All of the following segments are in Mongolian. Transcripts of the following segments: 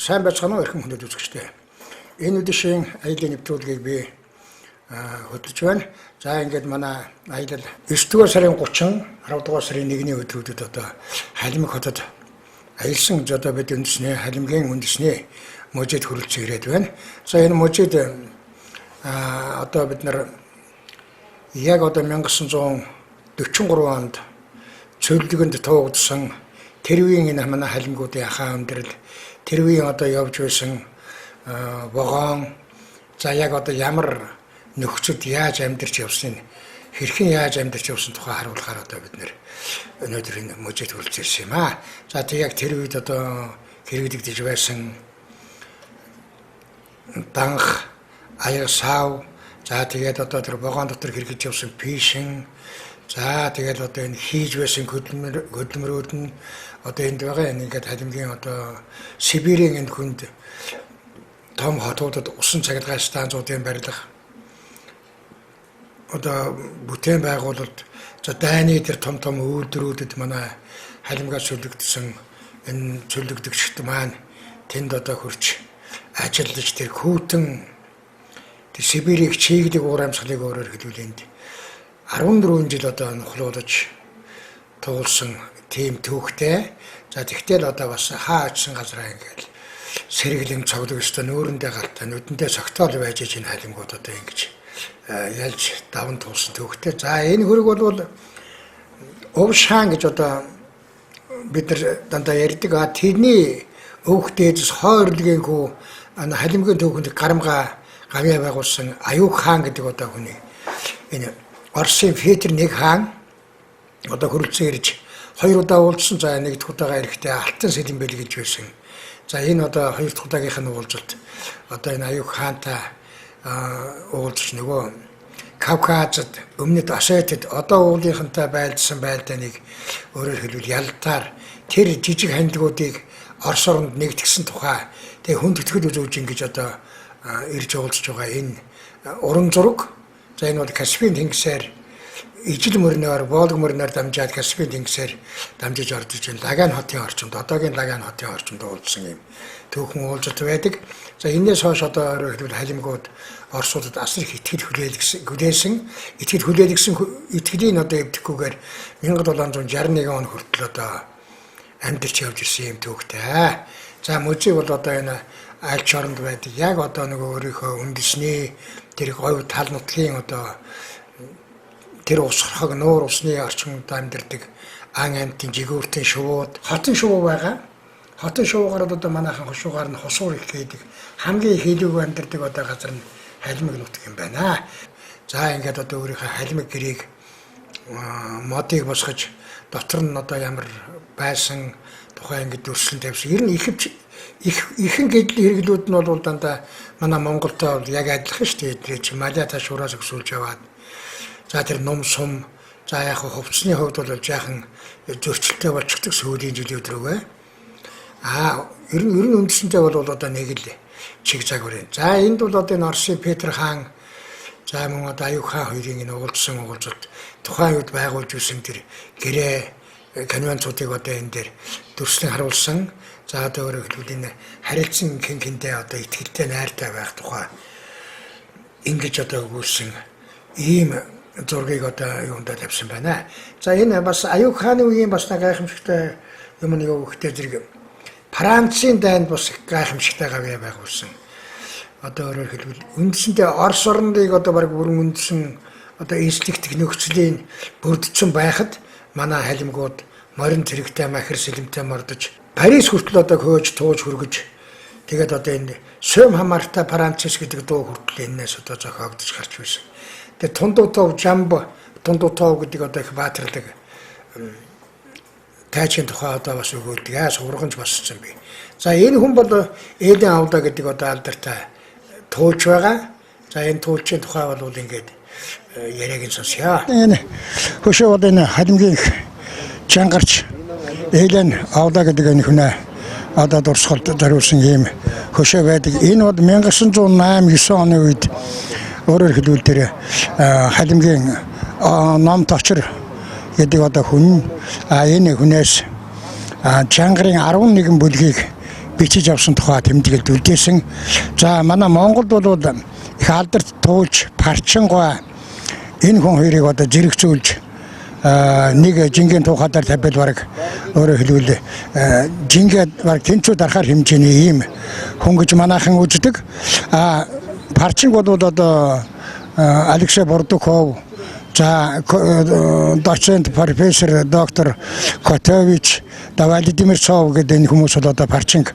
сайн байцгаана уу эрхэм хүндэт үзэгчдээ. Энэ үдшийн аялын нэвтрүүлгийг би хөтлөж байна. За ингээд манай аялал 9-р сарын 30, 10-р сарын 1-ний өдрүүдэд одоо Халимаг хотод аялсан одоо бид үндэсний Халимгийн үндэсний мужид хүрэлцэн ирээд байна. За энэ мужид одоо бид нар яг одоо 1943 онд цөллөгөнд туугдсан тэр үеийн энэ манай Халимгуудын ахаан өндөрлөл тэр үеийн одоо явж байсан вагон за яг одоо ямар нөхцөд яаж амьдарч явсныг хэрхэн яаж амьдарч явсан тухай харуулахаар одоо бид нэр өнөөдөр энэ мужид хүрэлцэн юм аа. За тэг яг тэр үед одоо хэрэглэгдэж байсан данх аяг сав за тэгээд одоо тэр вагон дотор хэрэгж явсан пишин за тэгээд одоо энэ хийж байсан хөдөлмөрүүд нь одоо энд байгаа ингээд Халимгийн одоо Сибирийн энэ хүнд том хотуудад усан цахилгаан станцуудын барилга одоо бүтээн байгуулалт за дайны тэр том үйлдвэрүүдэд манай Халимгаас чөлөгдсөн энэ чөлөгдөгчд маань тэнд одоо хурж ажиллаж тэр хүүтэн тэр Сибирийг чиглэг уур амьсгалыг өөрөөр хэлбэл энд 14 жил одоо нухлуулж туулсан тийм төвхтэй. За тэгтэл одоо бас хаачсан газраа ингээл сэргэлэн цоглог өстө нүүрэндээ галтаа нүдэндээ цогтоол байж энэ Халимгууд одоо ингэж ялж даван туулсан төвхтэй. За энэ хөрөг бол Увшаан гэж одоо бид нар дандаа ярьдаг. Тэрний өвх дээдс хойрлогийн хүү Халимгийн төвхөнд гарамга гавьяа байгуулсан Аюуг хаан гэдэг одоо хүний энэ Оросын Петр нэг хаан одоо хүрэлцэн ирж 2 удаа уулзсан. За нэг дахь удаага ирэхдээ алтан сэлэмбэл гэж байсан. За энэ одоо 2 дахь удаагийнх нь уулзалт одоо энэ Аюуг хаантай уулзч нөгөө Кавказд өмнөд Осетид одоо уулынхантай байлдсан байлдааныг өөрөөр хэлбэл ялтаар тэр жижиг хандлагуудыг Орос оронд нэгтгэсэн тухай тэг хүнд итгэл үзүүлж ингэж одоо ирж уулзж байгаа энэ уран зураг. За энэ бол Каспийн тэнгисээр ижил мөрнөөр Волг мөрнөөр дамжаад Каспийн тэнгисээр дамжиж орж иж Лаган хотын орчинд одоогийн Лаган хотын орчинд уулзсан юм түүхэн уулзалт байдаг. За энэс хойш одоо хэлбэл Халимгууд Оросуудад асар их итгэл хүлээсэн итгэлийн одоо эвдэхгүйгээр 1761 он хүртэл одоо амьдарч явж ирсэн юм түүхтэй. За мужи бол одоо энэ альч оронд байдаг. Яг одоо нөгөө өөрийнхөө үндэсний тэр говь тал нутгийн одоо тэр усхог нуур усны орчинд амьдардаг ан амтын жигүүртийн шувууд хотын шувуу байгаа. Хотын шувуугаар одоо манайхан хошуугаар нь хосуур их гэдэг хамгийн их илүүг амьдардаг одоо газар нь Халимаг нутг юм байна. За ингээд одоо өөрийнхөө Халимаг гэрээг модыг босгож дотор нь одоо ямар байсан тухай ингээд дүрслэн тавьсан. Ер нь ихэнх гэдлийн хэрэглүүд нь бол дандаа манай Монголтой бол яг адилхан шүү дээ. Тэр Малай ташуураас өсүүлж яваад за тэр ном сум за яг хувцсны хувьд бол жаахан зөрчилтэй болчихдаг сүүлийн жилийн өдрөөгөө. Ер нь үндэсэнтэй бол одоо нэг л чиг загвар юм. За энд бол одоо энэ Оросын Петр хаан за мөн одоо Аюуг хаан хоёрын энэ уулзалт тухайн үед байгуулж ирсэн тэр гэрээ конвенцуудыг одоо энэ дээр дүрслэн харуулсан. За одоо өөрөөр хэлбэл энэ харилцан хинхэндээ одоо итгэлтэй найртай байх тухай ингэж одоо өгүүлсэн ийм зургийг одоо юундаа тавьсан байна. За энэ бас Аюуг хааны үеийн бас гайхамшигтай юм нэг өгөхтэй зэрэг Францын дайнд бас гайхамшигтай гавьяа байгуулсан. Одоо өөрөөр хэлбэл үндсэндээ Орос орныг одоо баг бүрэн үндсэн одоо инстинктик нөхцөлийн бүрдсэн байхад манай Халимгууд морин зэрэгтэй махир сэлэмтэй мордож Парис хүртэл одоо хөөж тууж хөргөж тэгээд одоо энэ Сөм хамаартай Францис гэдэг дуу хүртэл энэс одоо зохиогдож гарч байсан. Тэгээд Тундутов Жамб Тундутов гэдэг одоо их баатардаг тайчин тухай одоо бас өгөөдөг сургамж боссон би. За энэ хүн бол Эден авда гэдэг одоо алдартай туульч байгаа. За энэ туульчийн тухай бол ингээд яриаг нь сонсъё. Энэ хөшөө бол энэ Халимгийн чангарч Эден авда гэдэг энэ хүнээ одоо дурсгалд зориулсан юм хөшөө байдаг. Энэ бол 1908-9 оны үед өөрөөр хэлбэл тэр Халимгийн ном точор гэдэг одоо хүн энэ хүнээс чангарын 11 бүлгийг бичиж авсан тухай тэмдэглэлд үлдээсэн. За манай Монголд бол их алдарт туулж парчингой энэ хүн хоёрыг одоо зэрэгцүүлж нэг жингийн тухайдаар тавьбал бараг өөрөөр хэлбэл жингээд бараг тэнцүү дарахаар хэмжээний ийм хүн гэж манайхан үздэг. Парчинг бол одоо Алексей Бордуков, за доцент профессор доктор Котович, Владимир Цов гэдэг энэ хүмүүс бол одоо парчинг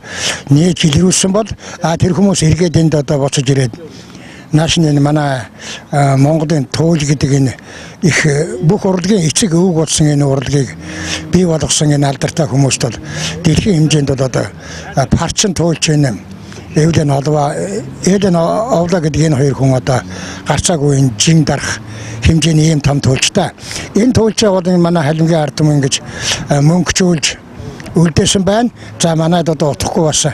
нээж илрүүлсэн бол тэр хүмүүс эргээд энд одоо боцож ирээд наашны манай Монголын туул гэдэг энэ их бүх урлагийн эцэг өвөг болсон энэ урлагийг бий болгосон энэ алдартай хүмүүст бол дэлхийн хэмжээнд бол одоо парчин туулч энэ Эвлэн Овла гэдэг энэ хоёр хүн одоо гарцаагүй энэ жин дарах хэмжээний ийм том туулчтай. Энэ туулчаа бол манай халимгийн ард түмэн ингэж мөнгөчүүлж үлдээсэн байна. За манайд одоо утгахгүй бас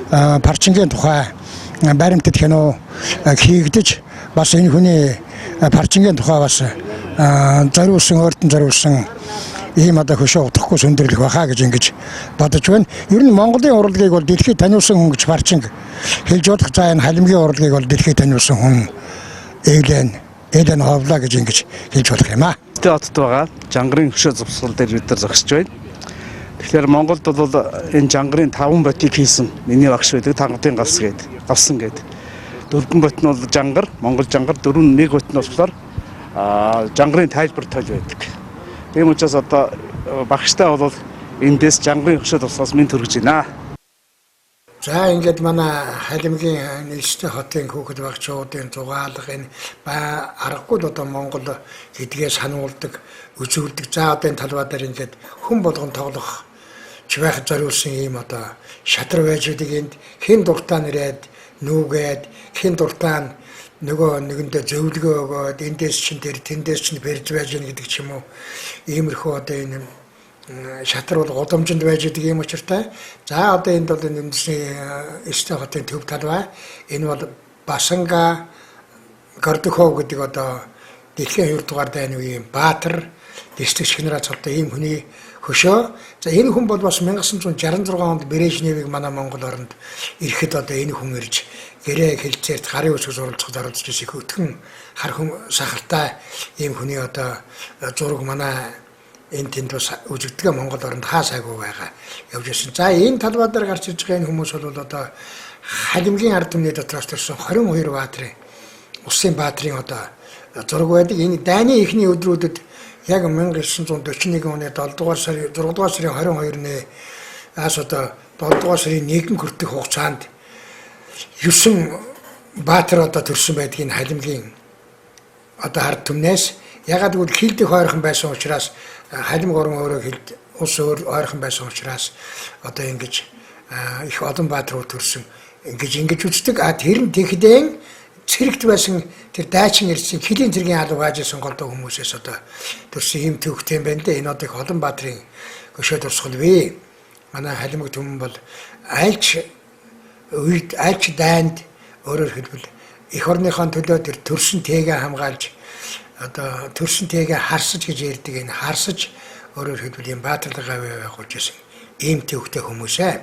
парчингийн тухай баримтат кино хийгдэж бас энэ хүний парчингийн тухай бас зориулсан өөртөө зориулсан ийм одоо хөшөө утгахгүй сүндэрлэх байхаа гэж ингэж бодож байна. Ер нь Монголын урлагийг бол дэлхийд таниулсан хүн гэж парчинг хэлж болох. За энэ халимгийн урлагийг бол дэлхийд таниулсан хүн Эвлэн Овла гэж ингэж хэлж болох юм аа. Хотод байгаа жангарын хөшөө зурсгал дээр бид нар зогсож байна. Тэгэхээр Монголд бол энэ жангарын 5 ботыг хийсэн. Миний багш байдаг тангадын галсан гэдэг. 4 бот нь бол жангар, Монгол жангар, 4 нэг бот нь болохоор жангарын тайлбар тойл байдаг. Тийм учраас одоо багштай бол эндээс жангарын хөшөө тусгаас минь төрөж байна. За ингээд манай халимгийн нийслэлийн хотын хүүхэд багчуудын зугаалга энэ аргагүй одоо Монгол гэдгээ сануулдаг, үзүүлдэг. За одоо энэ талбай дээр ингээд хүн болгон тоглох чивээх зориулсан ийм одоо шатрал байж байдаг. Энд хэн дуртай нэрээд нүүгээд хэн дуртай нөгөө нэгэндээ зөвлөгөө өгөөд эндээс чинь тэр тэндээс чинь барьж байж гэнэ гэдэг ч юм уу. Иймэрхүү одоо энэ шатрал бол гудамжинд байж байгаа юм учиртай. За одоо энд бол энэ эстэй хотын төв талбай. Энэ бол Басанга Гордухов гэдэг одоо дэлхийн 2 дугаар дайны үеийн баатар дэслэгч генерал цолтой ийм хүний хөшөө. За энэ хүн бол бас 1966 онд Брежневийг манай Монгол оронд ирэхэд одоо энэ хүн ирж гэрээ хэлцээрт гарын үсгээс оролцоход оролцож ирсэн их өтгөн хар хүн сахалтай ийм хүний одоо зураг манай энэ тэнд бас үзэгдгээ Монгол оронд хаа сайгүй байгаа явж ирсэн. За энэ талбай дээр гарч ирж байгаа энэ хүмүүс бол одоо халимгийн ард түмний дотроос төрсэн 22 баатрын усын баатрын одоо зураг байдаг. Энэ дайны эхний өдрүүдэд яг 1941 оны 7 дугаар сарын 6 дугаар сарын 22-ны одоо 7 дугаар сарын 1 хүртэх хугацаанд 9 баатар одоо төрсэн байдаг энэ халимгийн одоо ард түмнээс. Ягаад гэвэл хилдэх ойрхон байсан учраас халим горон өөрөө хилд ус ойрхон байсан учраас одоо ингэж их олон баатрууд төрсэн ингэж үздэг. Тэр нь тэгэхдэн цэрэгт байсан тэр дайчин ирсэн хилийн цэргийн алуу хаажсэн голдоо хүмүүсээс одоо төрсэн юм төвхтэй юм байна дээ. Энэ одоо их олон баатрын хөшөө дурсгал вэ. Манай халимг түмэн бол айлч дайнд өөрөөр хэлбэл эх орныхон төлөө тэр төрсөн тээгээ хамгаалж одоо төрсөн тээгээ харсаж гэж ярьдаг. Энэ харсаж өөрөөр хэлбэл юм баатарлага явуулж байсан ийм төвхтэй хүмүүсээ.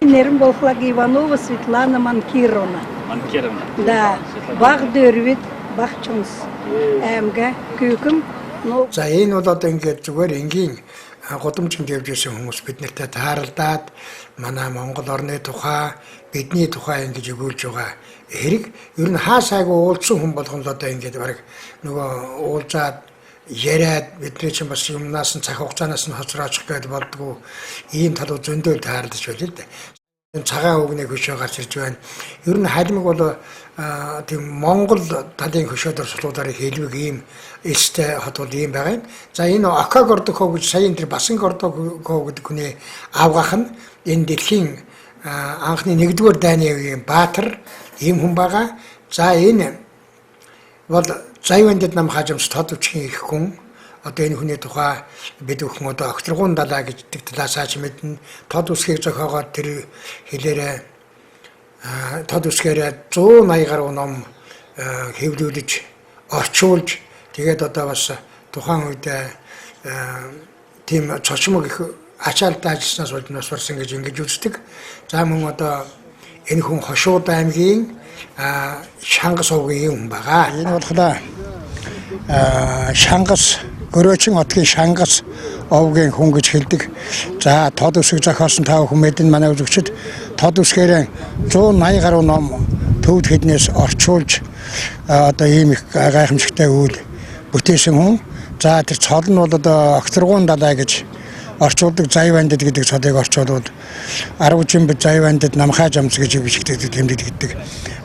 Нермбовлаг Иванова Светлана Манкировна. Да, баг дөрвид багчунс аймга күйкüm. За энэ бол одоо ингээд зүгээр энгийн гудамжинд явж ирсэн хүмүүс бид нартай тааралдаад манай Монгол орны тухай бидний тухай ингэж өгүүлж байгаа хэрэг. Ер нь хаа сайгүй уулзсан хүн болгон л одоо ингээд бараг нөгөө уулзаад яриад бидний чинь бас юмнаас нь цаг хугацаанаас нь хоцроочих гээд болдгоо ийм талууд зөндөө таарлаж байл л дээ. Цагаан үгний хөшөө гарч ирж байна. Ер нь халимг бол тийм Монгол талын хөшөөдөр суулуудаар хэлвэг ийм эстэй хот бол ийм байгаа юм. За энэ Окагордохоо гэж сая энэ Басангордохоо гэдэг хүний авгах нь энэ дэлхийн анхны 1-р дайны үеийн баатар ийм хүн байгаа. За энэ бол Зайвандд нам хажимс тод үчгийн их хүн. Одоо энэ хүний тухай бид бүхэн одоо огторгуун далаа гэдэг талаас аж мэднэ. Тод үсгийг зохиогоод тэр хэлээрээ тод үсгээрээ 180 гаруй ном хэвлүүлж орчуулж тэгээд одоо бас тухайн үед тийм цочмог их ачаалтаа ажилласнаас болж нас барсан гэж ингэж үздэг. За мөн одоо энэ хүн Хошууд аймгийн Шангас овгийн хүн байгаа. Энэ болохоор Шангас Гөрөөчин хотын Шангас овгийн хүн гэж хэлдэг. За тод үсэг зохиосон тав хүн мэдэн манай үзэгчид тод үсгээр 180 гаруй ном төвд хэднээс орчуулж одоо ийм их гайхамшигтай үйл бүтээсэн хүн. За тэр цол нь бол одоо Окторгуун далай гэж орчуулдаг зай бандид гэдэг цолыг орчуулвал 10 жимб зай бандид намхай жамц гэж бичигддэг тэмдэглэл.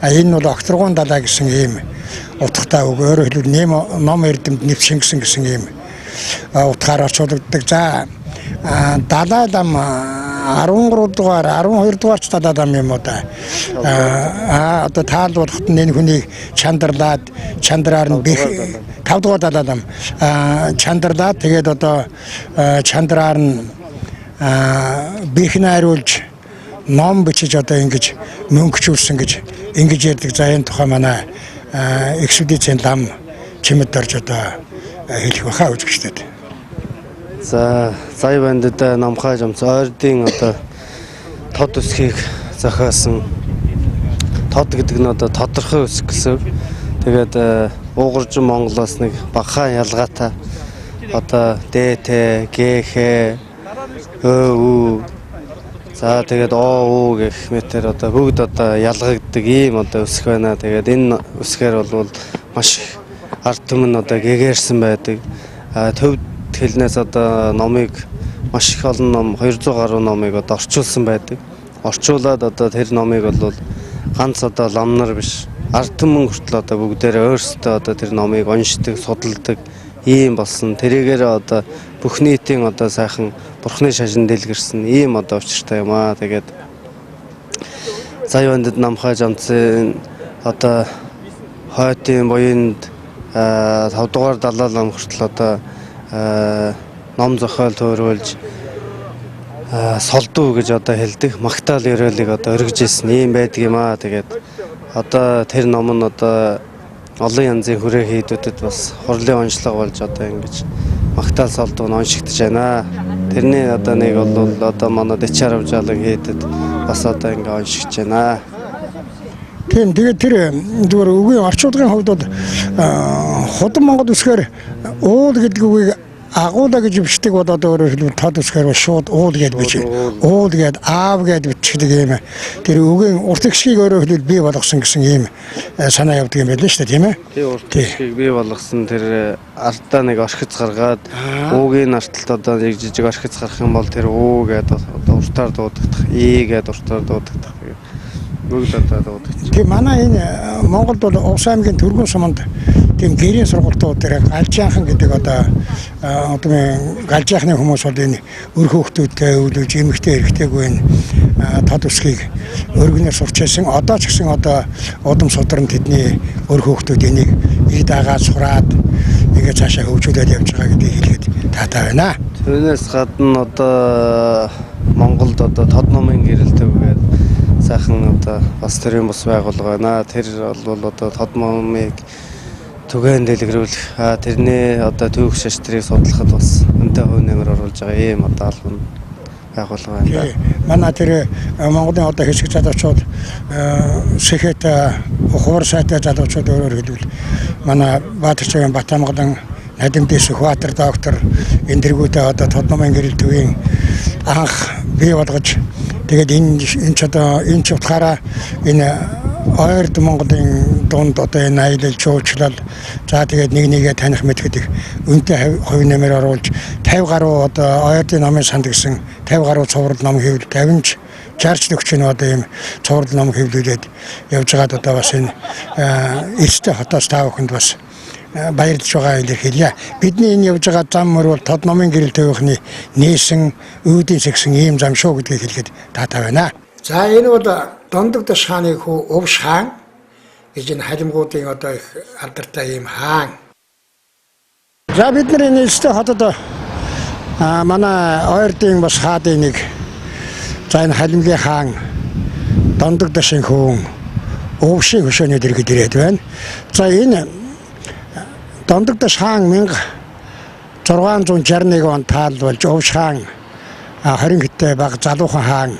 Энэ бол Окторгуун далай гэсэн ийм утгатай үг. Өөрөөр хэлбэл ном эрдэмт нэвшингсэн гэсэн ийм утгаар орчуулдаг. За далай лам 13 дугаар 12 дугаарч далай лам юм уу да. Одоо таалбарлахад энэ хүнийг чандарлаад чандраар нь бих 5 дугаар далай лам чандарлаад тэгээд одоо чандраар нь бихнааруулж ном бичиж одоо ингэж мөнгөчүүлсэн гэж ингэж ярьдаг. За энэ тухай манай экспедицийн лам чимэд орж одоо хэлэх баха үзэгчдэд. За зай бандид намхай жамц ойрдын одоо тод үсгийг зохиосон. Тод гэдэг нь одоо тодорхой үсэг гэсэн. Тэгээд уугаржин Монголоос нэг багахан ялгаатай одоо ДТ, ГХ, ÖÜ за тэгээд ОУ гэх мэтэр одоо бүгд одоо ялгагддаг ийм одоо үсэг байна. Тэгээд энэ үсгээр бол маш их ард түмэн одоо гэгэрсэн байдаг. Төвд хэлнээс одоо номыг маш их олон ном 200 гаруй номыг одоо орчуулсан байдаг. Орчуулад одоо тэр номыг бол ганц одоо ламнар биш ард түмэн хүртэл одоо бүгдээрээ өөрсдөө одоо тэр номыг уншдаг, судалдаг ийм болсон. Тэрийгээр одоо бүх нийтийн одоо сайхан бурхны шашин дэлгэрсэн ийм одоо учиртай юм аа. Тэгээд зай бандид намхай жамцын одоо хойтын буйнд 5 дугаар далай лам хүртэл одоо ном зохиол төөрүүлж солдуу гэж одоо хэлдэг. Магтаал ёроолыг одоо өргөжсэн ийм байдаг юм аа. Тэгээд одоо тэр ном нь одоо олон янзын хүрээ хийдүүдэд бас хурлын онцлог болж одоо ингэж магтаал солдуу нь оншигдож байна. Тэрний одоо нэг бол одоо манай дэчаар авжаалан хийдэд бас одоо ингэ оншигдж байна. Тийм тэгээд тэр зүгээр үгийн орчуулгын хувьд бол худам Монгол үсгээр уул гэдэг үгийг агуулаа гэж бичдэг бол одоо өөрөөр хэлбэл тод үсгээр шууд уул гэж бич. Уул гэд аав гэд бичдэг юм. Тэр үгийн урт хэсгийг өөрөөр хэлбэл бий болгосон гэсэн ийм санаа явдаг юм байл шүү дээ, тийм ээ. Тэр урт хэсгийг бий болгосон тэр ардаа нэг орхиц гаргаад уугийн арталт одоо нэг жижиг орхиц гарах юм бол тэр уу гэд одоо уртаар дуудагдах, и гэд уртаар дуудагдах. Бүгд одоо дуудагдчих. Тийм манай энэ Монголд бол Увс аймгийн Түргэн суманд тийм гэрийн сургалтууд дээр галжаахан гэдэг одоо галжаахны хүмүүс бол энэ өр хөөхтүүдтэй өвлөж эмэгтэй эрэгтэйгүй энэ тод үсгийг өргөнөөр сурч байсан. Одоо ч гэсэн одоо удам судран тэдний өр хөөхтүүд энийг ий дагаад сураад ингээд цаашаа хөгжүүлээд явж байгаа гэдгийг хэлэхэд таатай байна. Түүнээс гадна одоо Монголд одоо тод номын гэрэл төв гэдэг сайхан одоо бас төрийн бус байгууллага байна. Тэр бол одоо тод номыг түгээн дэлгэрүүлэх тэрний одоо түүх шаштрыг судлахад бас өнтэй хувь нэмэр оруулж байгаа ийм одоо албан байгууллага байна. Манай тэр Монголын одоо хэсэг залуучууд сэхэт ухуур сайтай залуучууд өөрөөр хэлбэл манай Баатарчгийн Батамгалан Надимдээс Сүхбаатар доктор энэ дэргүүдээ одоо тод номын гэрэл төвийн анх бий болгож тэгээд энэ ч одоо энэ ч утгаараа энэ ойрд Монголын дунд одоо энэ аялал жуулчлал за тэгээд нэг нэгээ таних мэдхэд их үнэтэй хувь нэмэр оруулж 50 гаруй одоо ойрдын номын санд гэсэн 50 гаруй цуврал ном хэвлэл 50 60 40 одоо ийм цуврал ном хэвлүүлээд явж байгаад одоо бас энэ эрсдэл хотоос таа бүхэнд бас баярлж байгаа илэрхийлье. Бидний энэ явж байгаа зам мөр бол тод номын гэрэл төвийнхний нээсэн үүдийн сэгсэн ийм зам шүү гэдгийг хэлэхэд таатай байна. За энэ бол Дондог даш хааны хүү Увш хаан гэж энэ халимгуудын одоо их алдартай ийм хаан. За бидний нэлстэй хотод манай ойрдын бас хаадын нэг за энэ халимгийн хаан Дондог дашийн хүү Увшийн хөшөөний дэргэд ирээд байна. За энэ Дондогдож хаан 1661 онд таалбалж Өвш хаан 20 хэдтэй баг залуухан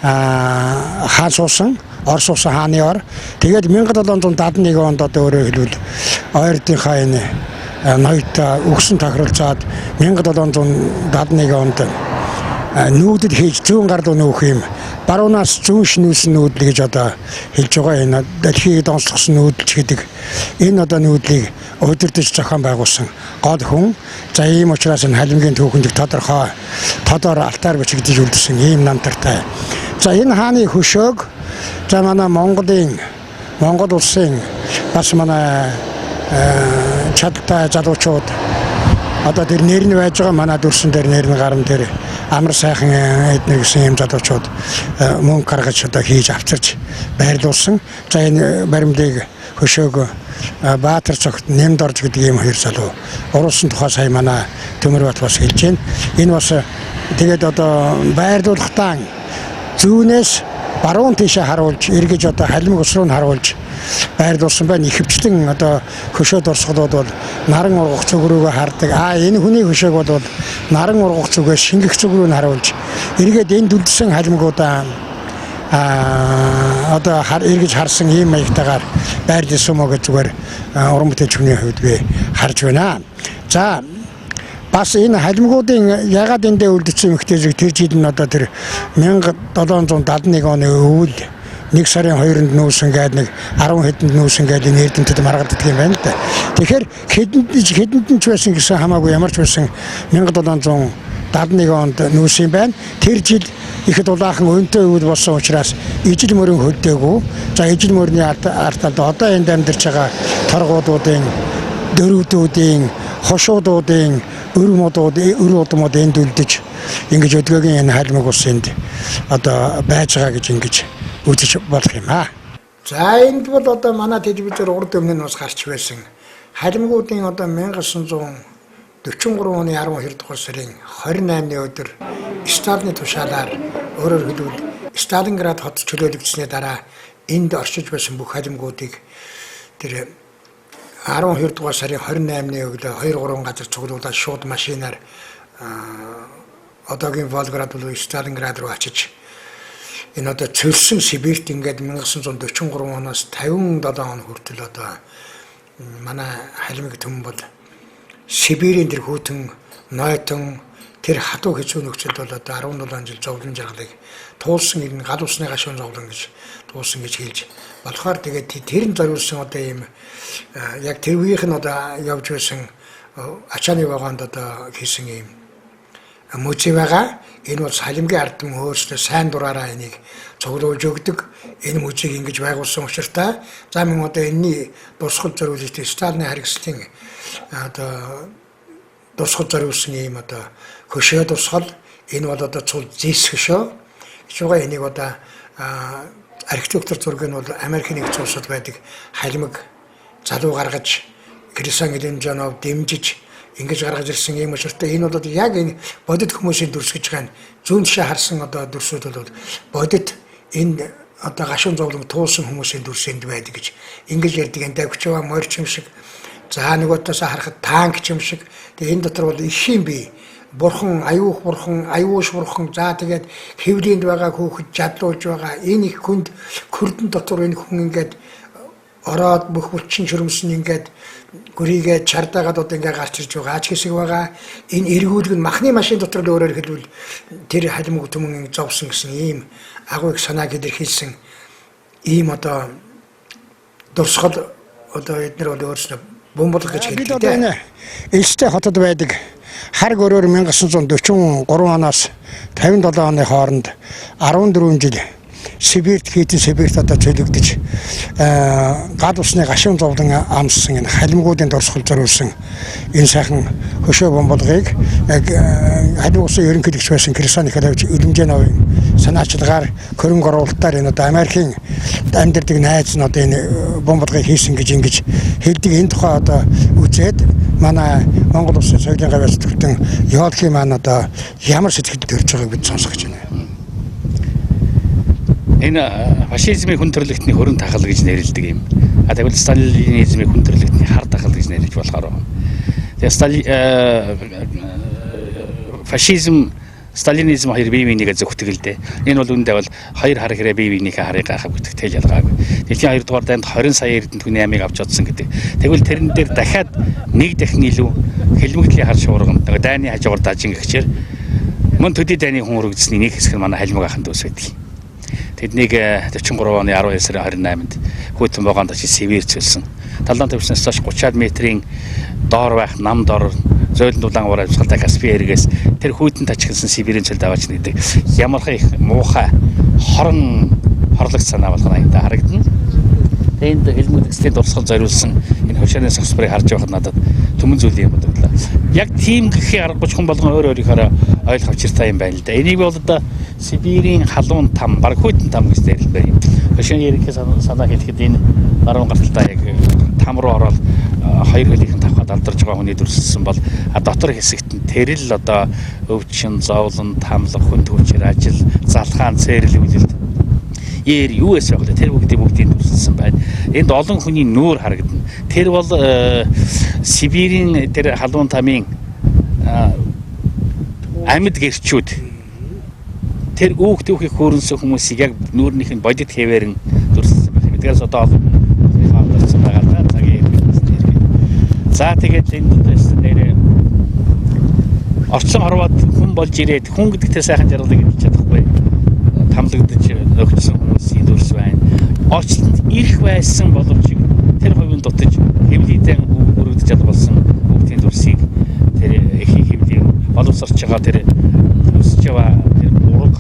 хаан суусан Орос улсын хааны ор. Тэгээд 1771 онд одоо өөрөөр хэлбэл ойрдынхаа энэ ноёд өгсөн тохиролцоод 1771 онд нүүдэд хийж зүүн гар руу нүүх юм баруунаас зүүн шинүүлсэн нүүдэл гэж одоо хэлж байгаа энэ дэлхийг донслогсон нүүдэлч гэдэг энэ одоо нүүдлийг удирдах зохион байгуулсан гол хүн. За ийм учраас энэ халимгийн түүхэнд тодор алтаар бичигдэж үлдсэн ийм намтартай. За энэ хааны хөшөөг за манай Монгол улсын бас манай чадтай залуучууд одоо тэр нэр нь байж байгаа манай дүрсэн дээр нэр нь гарна тэр амар сайхан эднэр гэсэн юм залуучууд мөнгө гаргаж одоо хийж авчирч байрлуулсан. За энэ баримлыг хөшөөг Баатар цогт нэмд орж гэдэг ийм хоёр залуу уруулсан тухай сая манай Төмөрбат бас хэлж байна. Энэ бас тэгээд одоо байрлуулахтаа зүүнээс баруун тийшээ харуулж эргэж одоо халимг ус руу харуулж байрлуулсан байна. Ихэвчлэн одоо хөшөө дурсгалууд бол наран ургах зүг рүүгээ хардаг. Энэ хүний хөшөөг бол наран ургах зүгээс шингэх зүг рүү харуулж эргээд энэ дүлдсэн халимгуудаа одоо эргэж харсан ийм маягтайгаар байрлуулсан мó гэж зүгээр уран бүтээлч хүний хувьд би харж байна. За бас энэ халимгуудын ягаад эндээ үлдсэн эмэгтэйчиг тэр жил нь одоо тэр 1771 оны өвөл 1 сарын 2-нд нүүсэн гээд нэг 10 хэдэнд нүүсэн гээд энэ эрдэмтэд маргалддаг юм байна л да. Тэгэхээр хэдэнд ч байсан гэсэн хамаагүй ямар ч байсан 1771 онд нүүсэн байна. Тэр жил ихэд улаахан өнтэй өвөл болсон учраас ижил мөрөн хөлдөөгүй. За ижил мөрний арталд одоо энд амьдарч байгаа торгуудуудын дөрвдүүдийн хошуудуудын өр удмууд энд үлдэж ингэж өдгөөгийн энэ халимг ус энд одоо байж байгаа гэж ингэж үзэж болох юм аа. За энд бол одоо манай телевизээр урд өмнө нь бас гарч байсан халимгуудын одоо 1943 оны 12 дугаар сарын 28-ны өдөр Сталины тушаалаар өөрөөр хэлбэл Сталинград хот чөлөөлөгдсөний дараа энд оршиж байсан бүх халимгуудыг тэр 12 дугаар сарын 28-ны өглөө 2-3 газар цуглуулаад шууд машинаар одоогийн Волгоград болон Сталинград руу очиж энэ одоо цөлсөн Сибирт ингээд 1943 оноос 57 он хүртэл одоо манай халимг төмөн бол Сибирийн тэр хүүтэн нойтон тэр хатуу хэцүү нөхцөлд бол одоо 17 жил зовлон жаргалыг туулсан энэ гал усны гашуун зовлон гэж туулсан гэж хэлж болохоор тэгээд тэрэн зориулсан одоо ийм яг тэр үеийнх нь одоо явж байсан ачааны вагонд одоо хийсэн ийм музей байгаа. Энэ бол халимгийн ард түмэн өөрсдөө сайн дураараа энийг цуглуулж өгдөг. Энэ музейг ингэж байгуулсан учиртай. За мөн одоо энэний дурсгал зориулж Сталины харгислын одоо дурсгал зориулсан ийм одоо хөшөө дурсгал. Энэ бол одоо цул зис хөшөө. Ичгаа энийг одоо архитектур зураг нь бол Америкийн нэгдсэн улсад байдаг халимг залуу гаргаж Крисан Эленжанов дэмжиж ингэж гаргаж ирсэн юм учиртай. Энэ бол яг энэ бодит хүмүүсийн дүрс гэж байна. Зүүн тишээ харсан одоо дүрсүүд бол бодит энэ одоо гашуун зовлон туулсан хүмүүсийн дүрс энд байдаг гэж ингэж ярьдаг. Энэ давчгаа морч юм шиг. За нөгөөдөөс харахад танк юм шиг. Тэгээ энэ дотор бол их юм бий. Бурхан, аюуш бурхан. За тэгээд хэвлээнд байгаа хүүхэд жадлуулж байгаа. Энэ их хүнд Күрдэн дотор энэ хүн ингээд ороод бүх хүчин шөрмсөн ингээд гүрийгээ чардаагаад одоо ингээ гарч ирж байгаа ач хэсэг байгаа. Энэ эргүүлэг нь махны машин дотор л өөрөөр хэлбэл тэр халимг төмөн зовсон гэсэн ийм агуу их санааг илэрхийлсэн ийм одоо дурсгал одоо эдгээр бол өөрснөө бомболго гэж хэлдэг. Бид одоо Элстэй хотод байдаг харг өрөөр 1943 оноос 57 оны хооронд 14 жил Сибирт одоо чөлөгдөж гал усны гашуун зовлон амссан энэ халимгуудын дурсгал зориулсан энэ сайхан хөшөө бомболгыг халимг усын ерөнхийлөгч байсан Крисан Эленжановын санаачлагаар хөрөнгө оруулалтаар энэ одоо Америкийн амьдардаг найз нь одоо энэ бомболгыг хийсэн гэж ингэж хэлдэг. Энэ тухай одоо үзээд манай Монгол улсын соёлын гавьяас төвтөн Ёолхийн маань одоо ямар сэтгэлд төрж байгааг бид сонсох гэж байна. Энэ фашизмын хүн төрлөختний хөрөн тахал гэж нэрлэдэг юм. Тэгвэл сталинизмын хүн төрлөختний хар тахал гэж нэрлэж болохоор. Тэгээ фашизм сталинизм хоёр бие биенийгээ зөвхтгэлдэ. Энэ бол үүндээ бол хоёр хар хэрэг бие биенийхээ харыг гахах бүтгэл ялгаагүй. Дэлхийн 2 дугаар дайнд 20 сая эрдэнэ хүний амийг авч чадсан гэдэг. Тэгвэл тэрэн дээр дахиад нэг дахин илүү хэлмэгдлийн хар шуурган дайны хажуугаар дажин гихчээр мөн төдий дайны хүн өргөдсөний нэг хэсэг нь манай халимаг ахын дүүс байдаг. Тэднийг 43 оны 12 сарын 28-нд Хүйтэн богоонд очиж Сибирь цөлсөн. Талдан төвснөөс хойш 30-аад метрийн доор байх нам дор зөөлөн дулаан ураа авчгалтай Каспийн эргээс тэр Хүйтэн тачилсан Сибирийн цөлд аваач нэгдэг. Ямархан их муухай хорон хорлогч санаа болгоно энэ харагдана. Тэнд хэлмэгдэслийн дурсгал зориулсан энэ хошааны согсбрыг харж байхад надад түмэн зүйлийн юм бодлоо. Яг тийм гэхээ аргагүй хүн болгон өөр өөрийнхөө ойлгох авчиртай юм байна л да. Энийг бол одоо Сибирийн халуун там, баг Хүйтэн там гэж нэрлэдэг юм. Хошааны ерөнхий санаа хэлэхэд энэ баруун гарталтаа яг там руу ороод хоёр хөлийнхэн тавхад алдарж байгаа хүний дүрсэлсэн бол дотор хэсэгт нь тэрл одоо өвчин, зовлон, тамлах, хүн төвчээр ажил, залхаан, цээрэл үйлдэл юу эсэх вэ? Тэр бүгдийг дүрсэлсэн байна. Энд олон хүний нүүр харагдана. Тэр бол Сибирийн тэр халуун тамийн амьд гэрчүүд тэр үүх түүхийг хөөрөнсөн хүмүүсийг яг нүүрнийх нь бодит хэвээр нь дүрсэлсэн байх. Тэгээс одоо олон хавдарсан байгаа даа цагийн хэрэгээ. За тэгээд энэ нэрээ орчлон хорвоод хүн болж ирээд хүн гэдэгтээ сайхан жаргалыг хэлж чадахгүй. Тамлагдаж өгчсөн хүмүүсийн дүрс байна. Орчлонд ирэх байсан боловч тэр хувийн дутаж хэмлийдэн өргөдөж чадвалсан бүгдийн дүрсийг тэр их хэмлий боловсрч байгаа тэр өсөж байгаа тэр ураг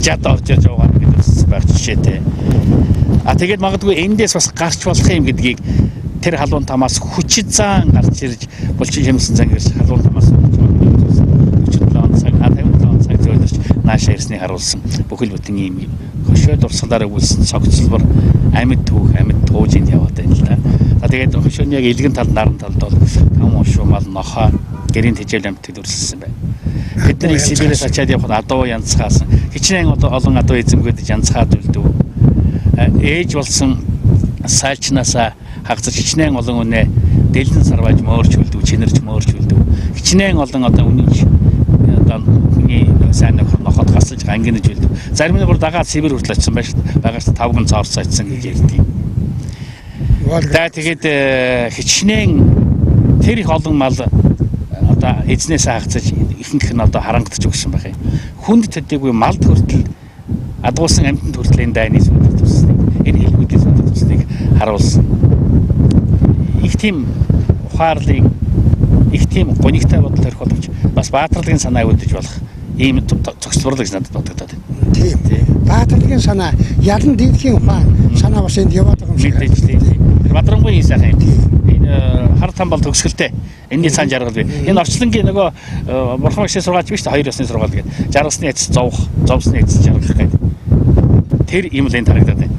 жад орж ирж байгаа гэдэг байх жишээтэй. Тэгээд магадгүй эндээс бас гарч болох юм гэдгийг тэр халуун тамаас хүчит зан гарч ирж булчин хэмсэн зан гэрч халуун тамаас 57 цаг зөөлөж наашаа ирснийг харуулсан бүхэл бүтэн ийм хошоо дурсгалаар өгүүлсэн цогцлбор амьд түүх амьд туужинд яваад байна л да. Тэгээд хошооны яг илгэн тал наран талд бол том ушуумал нохоо гэрийн тэжээл амьтад дүрсэлсэн байна. Бидний Сибирээс ачаад явхад адуу янцхаасан хичнээн олон адуу эзэмгүүдж янцхаад үлдэв. Ээж болсон сайлчнаасаа хагцаж хичнээн олон үнэ дэлэн сарваж мөөрч үлдэв, чинэрч мөөрч үлдэв. Хичнээн олон одоо үнийч одоо хүний сайн нохот гасалж ангинаж үлдэв. Зарим нь бүр дагаад Сибирь хүртэл очсон байж байгаас 5 гон цаорц очсон гэж ярьдаг. Тэгээд хичнээн тэр их олон мал одоо эзнээс хагцаж ихэнх нь одоо харангадж өгсөн байх юм. Хүнд төдийгүй малд хүртэл адгуулсан амьтанд хүртэл энэ дайны сүндэг төснийг энэ хэлбүүдийн сүндэг төснийг харуулсан. Их тийм ухаарлыг их тийм гонигтай бодол төрөх боловч бас баатарлагын санаа үүдэж болох ийм цогцлборлог гэж надад бодогдоод байна. Тийм. Баатарлагын санаа ялан дэлхийн ухаан санаа бас энд яваад байгаа юм шиг байна. Бадрангуй сайхан юм. Энэ хар там бол төгсгөлтэй. Энэний цаан жаргал бий. Энэ орчлонгийн нөгөө бурхан багшийн сургаалч биш үү? 2 ясны сургаал гэдэг. Жаргалсны эц зовсны эц жаргал гэдэг. Тэр юм л энд харагдаад байна.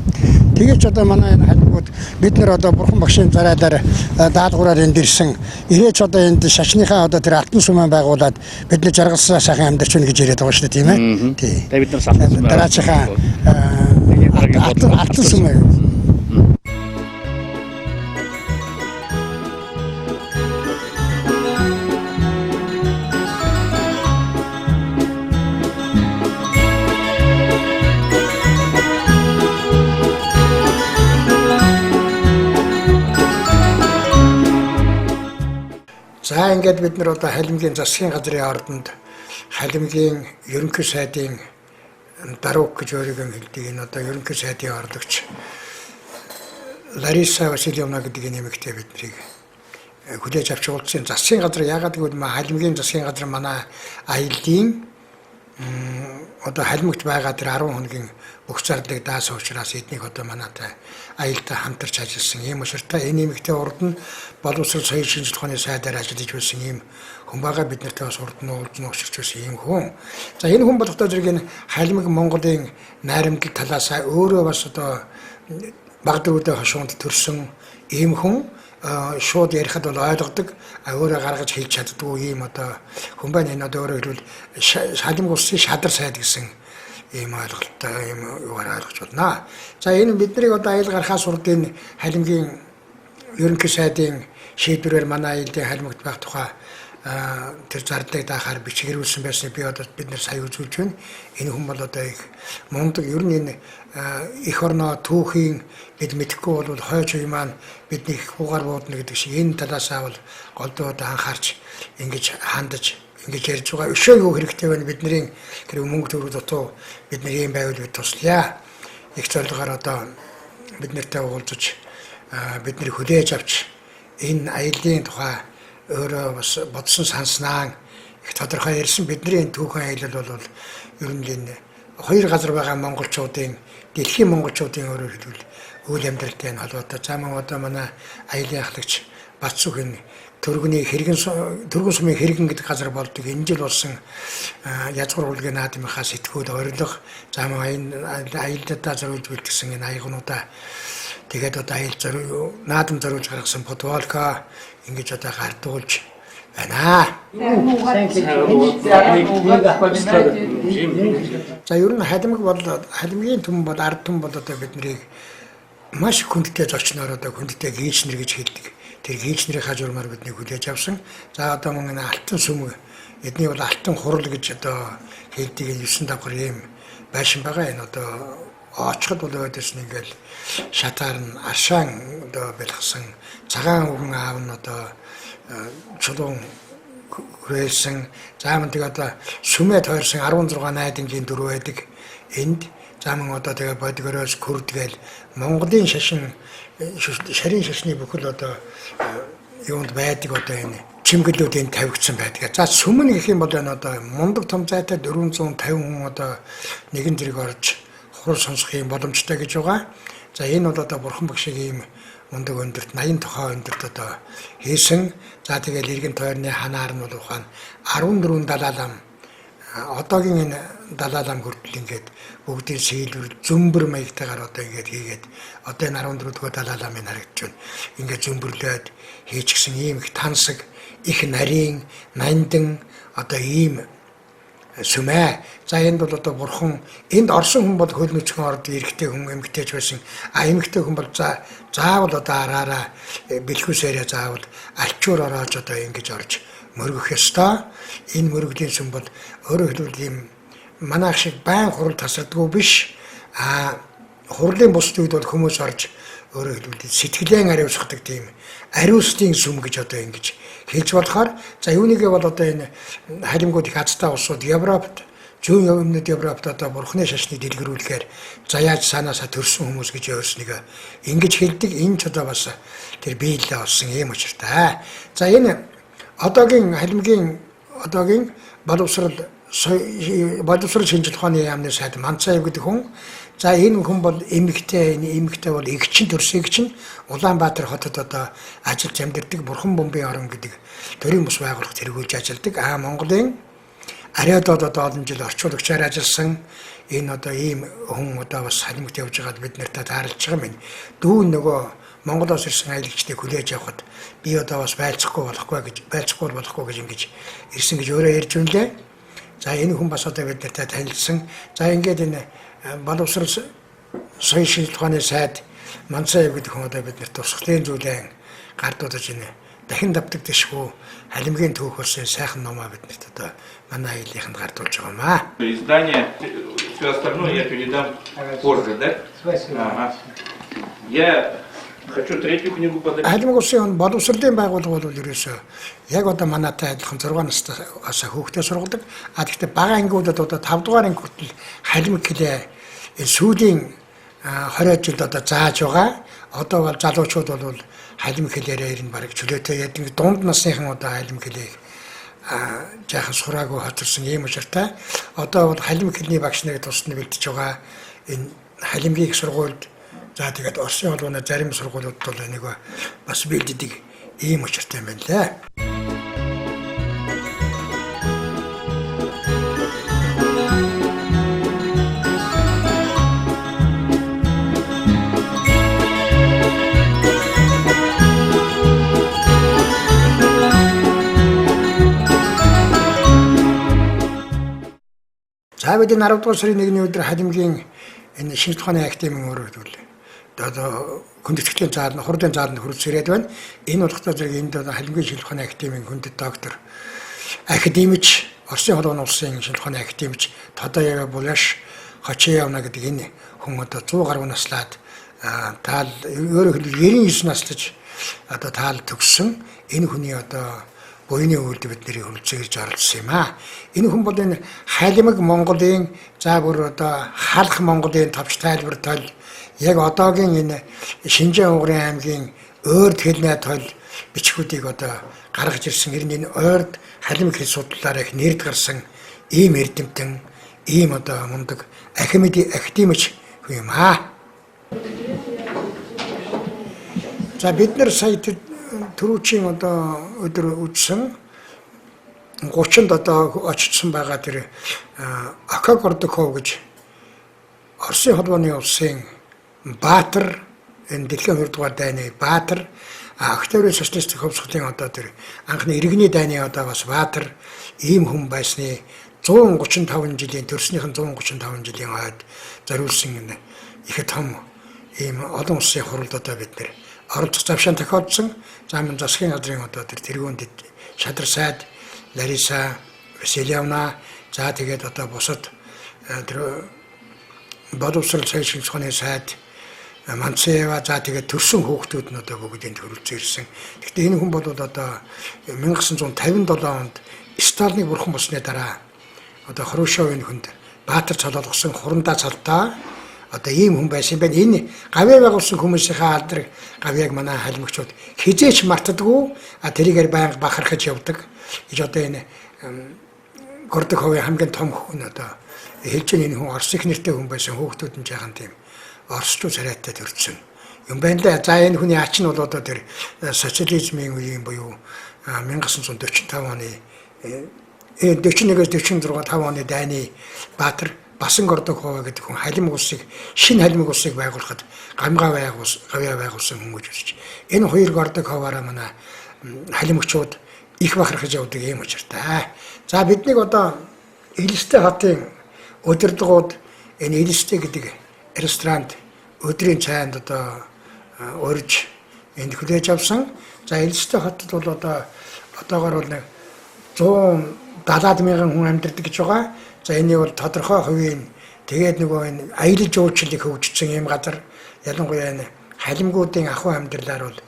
Тэгэж одоо манай энэ халимгууд бид нэр одоо бурхан багшийн зарайлаар даалгавраар энд ирсэн. Ирээч одоо энд шашныхаа одоо тэр алтан сүмэн байгуулад бидний жаргалсаа сайхан амьдарч байна гэж яриад байгаа шүү дээ, тийм ээ? Тий. Тэгээд бид нар алтан сүмэн дараачихаа алтан сүмэн. За ингээд бид нар одоо халимгийн засгийн газрын ордонд халимгийн ерөнхий сайдын даруйг гэж өөрийгөө хэлдэг энэ одоо ерөнхий сайдын орлогч Лариса Васильевна гэдэг нэмэгтэй биднийг хүлээж авч уулзсан. Засгийн газар яагаад гэвэл халимгийн засгийн газар манай аяллаа одоо халимгт байгаа тэр 10 хоногийн бүх зардлыг даасан учраас эднийг одоо манайтай аялалтай хамтарч ажилласан ийм учиртай энэ нэмэгтэй урд нь боловсрол соёлын шинжилгээ ухааны сайдаар ажиллаж байсан ийм хүн байгаа бид нартай бас урд нь уулзсан учирч байсан ийм хүн. За энэ хүн болохдоо зэрэг энэ халимг Монголын найрамдал талаас өөрөө бас одоо багдруудаа хошуунд төрсөн ийм хүн шууд ярихад бол ойлгодог өөрөө гаргаж хэлж чаддгүй ийм одоо хүн байна. Энэ одоо өөрөөр хэлбэл халимг улсын шадар сайд гэсэн ийм ойлголттой ийм юугаар ойлгож байна. За энэ биднийг одоо аял гарахаас урд энэ халимгийн ерөнхий сайдын шийдвэрээр манай аялийн халимгт байх тухай тэр зардлыг даахаар бичгэрүүлсэн байсан би одоо бид нар сая үзүүлж байна. Энэ хүн бол одоо их мундаг ер нь энэ эх орноо түүхийн бид мэдэхгүй бол хойч үе маань бидний хуугаар буудна гэдэг шиг энэ талаасаа бол голдуу одоо анхаарч ингэж хандаж ингэж ярьж байгаа. Өшөө юу хэрэгтэй байна бидний тэр мөнгө төгрөг дутуу бидний юм байвал бид туслая. Их зорилгоор одоо бид нартай уулзаж бидний хүлээж авч энэ аяллийн тухай өөрөө бас бодсон санснаа их тодорхой ярьсан. Бидний түүхэн аялал бол ер нь энэ хоёр газар байгаа монголчуудын дэлхийн монголчуудын өөрөөр хэлбэл үйл амьдралтай холбоотой. Замын одоо манай аялын ахлагч Бацүхэн төргөний төргөн сумын хэргэн гэдэг газар болдог. Энэ жил болсон язгуур урлагийн наадмынхаа сэтгүүл орилго замын аялдаа зориулж бэлтгэсэн энэ аягнуудаа тэгээд одоо аял наадам зориулж гаргасан фотоволка ингэж одоо гардуулж байна. За ер нь халимгийн түмэн бол ард түмэн бол одоо биднийг маш хүндтэй зочноор одоо хүндтэй гинжнэр гэж хэлдэг. Тэр гинжнэрийн хажуурмаар бидний хүлээж авсан. За одоо мөн алтан сүм эдний бол алтан хурал гэж одоо хэлдэг 9 давхар ийм байшин байгаа. Энэ одоо оочход бол байдсан ингээл шатаар нь аршаан одоо бэлгсэн цагаан өвгөн аав нь одоо чулуун хүрээсэн. Замын тэг одоо сүмээ тойрсон 16 найдангийн дүр байдаг. Энд замын одоо тэгээ бодгороос күрдгээл Монголын шашин шарын шашны бүхэл одоо юунд байдаг одоо энэ чимгэлүүдийн тавигдсан байдаг. За сүмэн гэх юм бол энэ одоо мундаг том зайтай 450 хүн одоо нэгэн зэрэг орж хурал сонсох юм боломжтой гэж байгаа. За энэ бол одоо бурхан багшиг ийм мундаг өндөрт 80 тохоо өндөрт одоо хийсэн. За тэгэл иргэн тойрны ханаар нь бол ухаан 14 далаалам одоогийн энэ далаалам хүртэл ингээд бүгдийн сийлвэр зөмбөр маягтайгаар одоо ингээд хийгээд одоо энэ 14 дугаар далааламыг харагдаж байна. Ингээд зөмбөрлөөд хийчихсэн ийм их тансаг их нарийн нандан одоо ийм сүмээ. За энд бол одоо бурхан энд орсон хүн бол хөл нүцгэн орд эрэгтэй хүн эмэгтэйч байсан. Эмэгтэй хүн бол заавал одоо араараа бэлхүүсээрээ заавал альчуур ороож одоо ингэж орж мөргөх ёстой. Энэ мөргөлийн сүм бол өөрөөр хэлбэл ийм манайх шиг байн хурал тасардгүй биш. Хурлын бус үед бол хүмүүс орж өөрөөр хэлбэл сэтгэлэн ариусгадаг тийм ариустын сүм гэж одоо ингэж хэлж болохоор за юунийгээ бол одоо энэ халимгууд их азтай улсууд Европт зүүн өмнөд Европт одоо бурхны шашныг дэлгэрүүлэхээр заяаж санаасаа төрсөн хүмүүс гэж өөрснийг ингэж хэлдэг. Энэ ч одоо бас тэр биелэлээ олсон юм учиртай. За энэ одоогийн халимгийн одоогийн боловсрал шинжилгээ ухааны яамны сайд Манцаев гэдэг хүн. За энэ хүн бол эмэгтэй бол эгчин төрсөгчин Улаанбаатар хотод одоо ажиллаж амьдардаг бурхан бомбын орон гэдэг төрийн бус байгууллагт хэрэгүүлж ажилладаг. Монголын ариадод одоо олон жил орчуулагчаар ажилласан энэ одоо ийм хүн одоо бас халимгт явж байгаад бид нартай таарлаж байгаа юм. Дүүн нөгөө Монголоос ирсэн аялагчдыг хүлээж авахд би одоо бас байлцахгүй болохгүй гэж ингэж ирсэн гэж өөрөө ярьж байна лээ. За энэ хүн бас одоо бид нартай танилцсан. За ингээд энэ боловсрол соёлын шинжилгээ ухааны сайд Манцаев гэдэг хүн одоо бид нарт тусгалын зүйлэн гардуудаж энэ дахин давтагдчихгүй халимгийн түүх болсон сайхан номоо бид нарт одоо манай айлынханд гардуулж байгаа юм аа. Издание все остальное я передам позже, да? Ага. Я хочу третью книгу подарить. Халимг улсын боловсролын байгууллага бол ерөөсөө яг одоо манайтай адилхан 6 настайгаас хүүхдээ сургадаг. Гэхдээ бага ангиудад одоо 5 дугаар анги хүртэл халимг хэлээ сүүлийн 20 жилд одоо зааж байгаа. Одоо бол залуучууд бол халимг хэлээрээ ирнэ бараг чөлөөтэй яадаг дунд насныхан одоо халимг хэлээ жаахан сураагүй хоцорсон юм учиртай. Одоо бол халимг хэлний багш нарыг тусна бэлдэж байгаа. Энэ халимгийн их сургуульд за тэгээд Оросын холбооны зарим сургуулиуд бол нэг бас бэлддэг ийм учиртай юм байна лээ. За За бид 10 дугаар сарын 1-ний өдөр халимгийн энэ шинжлэх ухааны академийн өөрөөр хэлбэл одоо хүндэтгэлийн заалны хурдын зааланд хүрч ирээд байна. Энэ болохтой зэрэг энд халимгийн шинжлэх ухааны академийн хүндэт доктор академич Оросын холбооны улсын шинжлэх ухааны академич Тодоёва Булаш хочоо явна гэдэг энэ хүн одоо 100 гаруй наслаад таал өөрөөр хэлбэл 99 наслаж одоо таал төгссөн энэ хүний одоо буйны үйлдэл бидний хөрөлцөж оролцсон юм аа. Энэ хүн бол энэ халимаг Монголын за бүр одоо халах Монголын товч тайлбар тол яг одоогийн энэ Шинжаан угрын аймгийн ойрд хэлний тол бичгүүдийг одоо гаргаж ирсэн. Энэ ойрд халимаг хэл судлалаар их нэрд гарсан ийм эрдэмтэн, ийм одоо мундаг академич хүн юм аа. За бид нар сая түрүүчийн одоо өдөр үзсэн 30-нд одоо очсон байгаа тэр ОХУ-д гэж Оросын холбооны улсын баатар энэ дэлхийн 2 дугаар дайны баатар Октябрь социалистик хөвсгөлийн одоо тэр анхны иргэний дайны одоо бас баатар ийм хүн байсны 135 жилийн төрснийхэн 135 жилийн хойд зориулсан их том ийм олон улсын хуралд одоо бид нэр оролцох завшаан тохиолдсон. Замын засгийн газрын одоо тэр тэргүүнд Шадар сайд, Лариса Васильевна за тэгээд одоо бусад тэр боловсрол соёлын шинжлэх ухааны сайд Манцева за тэгээд төрсөн хүүхдүүд нь одоо бүгдийг төрүүлж ирсэн. Гэхдээ энэ хүн бол одоо 1957 онд Сталины бурхан болсны дараа одоо Хрущевын хүнд баатар цолоолгосон хурандаа цолтоо одоо ийм хүн байсан байна. Энэ гавьяа байгуулсан хүмүүсийнхээ алдрыг гавьяаг манай халимгчууд хизээч мартдаггүй тэрийгээр байнга бахархаж явдаг. Иж одоо энэ гордог ховын хамгийн том хүн одоо хэлж энэ хүн Орос их нэртэй хүн байсан. Хүүхдүүд нь жаахан тийм орсчуу царайтай төрсөн юм байна лээ. За энэ хүний ач нь бол одоо тэр социализмын үеийн буюу 1945 оны 41-ээс 46 оны дайны баатар Басан гордог хоо гэдэг хүн халимг улсыг шинэ халимг улсыг байгуулахад гавьяа байгуулсан хүн гэж үзэж. Энэ хоёр гордог ховаараа манай халимгчууд их бахархаж явдаг юм учиртай. За биднийг одоо Элистэй хотын удирдлагууд энэ Элистэй гэдэг ресторанд өдрийн цайнд одоо урьж энд хүлээж авсан. За Элистэй хотод бол одоогоор бол 170 мянган хүн амьдардаг гэж байгаа. За энэ бол тодорхой хувийн тэгээд нөгөө энэ аялал жуулчлалыг хөгжсөн юм газар ялангуяа энэ халимгуудын ахуй амьдралаар бол